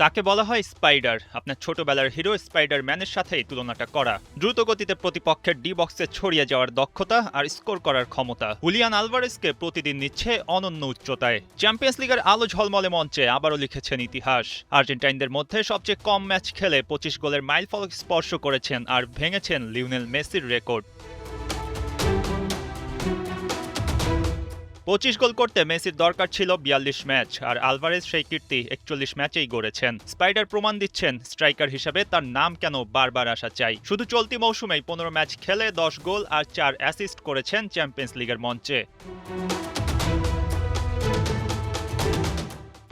তাকে বলা হয় স্পাইডার। আপনার ছোটবেলার হিরো স্পাইডার-ম্যানের সাথেই তুলনাটা করা। দ্রুত গতিতে প্রতিপক্ষের ডি বক্সে ছড়িয়ে যাওয়ার দক্ষতা আর স্কোর করার ক্ষমতা হুলিয়ান আলভারেজকে প্রতিদিন নিচ্ছে অনন্য উচ্চতায়। চ্যাম্পিয়ন্স লিগের আলো ঝলমলে মঞ্চে আবারও লিখেছেন ইতিহাস। আর্জেন্টাইনদের মধ্যে সবচেয়ে কম ম্যাচ খেলে ২৫ গোলের মাইলফলক স্পর্শ করেছেন আর ভেঙেছেন লিওনেল মেসির রেকর্ড। ২৫ গোল করতে মেসির দরকার ছিল ৪২ ম্যাচ, আর আলভারেজ সেই কীর্তি ৪১ ম্যাচেই গড়েছেন। স্পাইডার প্রমাণ দিচ্ছেন স্ট্রাইকার হিসেবে তার নাম কেন বারবার আসা চাই। শুধু চলতি মৌসুমেই ১৫ ম্যাচ খেলে ১০ গোল আর ৪ অ্যাসিস্ট করেছেন চ্যাম্পিয়ন্স লিগের মঞ্চে।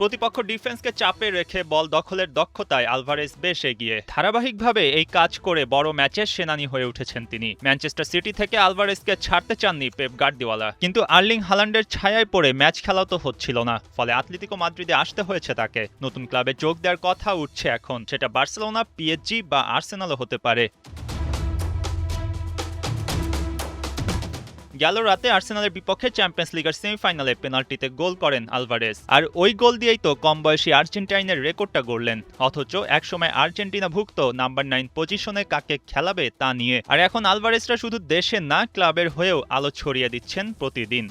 প্রতিপক্ষ ডিফেন্সকে চাপে রেখে বল দখলের দক্ষতায় আলভারেজ বেশ এগিয়ে। ধারাবাহিকভাবে এই কাজ করে বড় ম্যাচের সেনানী হয়ে উঠেছেন তিনি। ম্যানচেস্টার সিটি থেকে আলভারেজকে ছাড়তে চাননি পেপ গার্দিওলা, কিন্তু আর্লিং হালান্ডের ছায়ায় পড়ে ম্যাচ খেলাও তো হচ্ছিল না। ফলে আতলেতিকো মাদ্রিদে আসতে হয়েছে তাকে। নতুন ক্লাবে যোগ দেওয়ার কথা উঠছে এখন, সেটা বার্সেলোনা, পিএসজি বা আর্সেনালও হতে পারে। গেল রাতে আর্সেনালের বিপক্ষে চ্যাম্পিয়ন্স লিগের সেমিফাইনালে পেনাল্টিতে গোল করেন আলভারেজ, আর ওই গোল দিয়েই তো কম বয়সী আর্জেন্টাইনের রেকর্ডটা গড়লেন। অথচ একসময় আর্জেন্টিনা ভুগত নাম্বার 9 পজিশনে কাকে খেলাবে তা নিয়ে, আর এখন আলভারেজরা শুধু দেশে না ক্লাবের হয়েও আলো ছড়িয়ে দিচ্ছেন প্রতিদিন।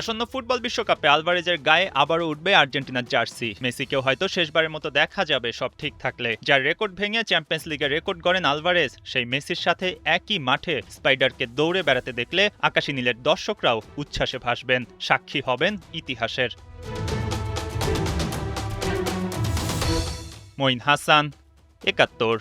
আসন্ন ফুটবল বিশ্বকাপে আলভারেজের গায়ে আবারও উঠবে আর্জেন্টিনার জার্সি। মেসিকেও হয়তো শেষবারের মতো দেখা যাবে সব ঠিক থাকলে। যার রেকর্ড ভেঙে চ্যাম্পিয়ন্স লিগের রেকর্ড গড়েন আলভারেজ, সেই মেসির সাথে একই মাঠে স্পাইডারকে দৌড়ে বেড়াতে দেখলে আকাশী নীলের দর্শকরাও উচ্ছ্বাসে ভাসবেন, সাক্ষী হবেন ইতিহাসের। মঈন হাসান, ৭১।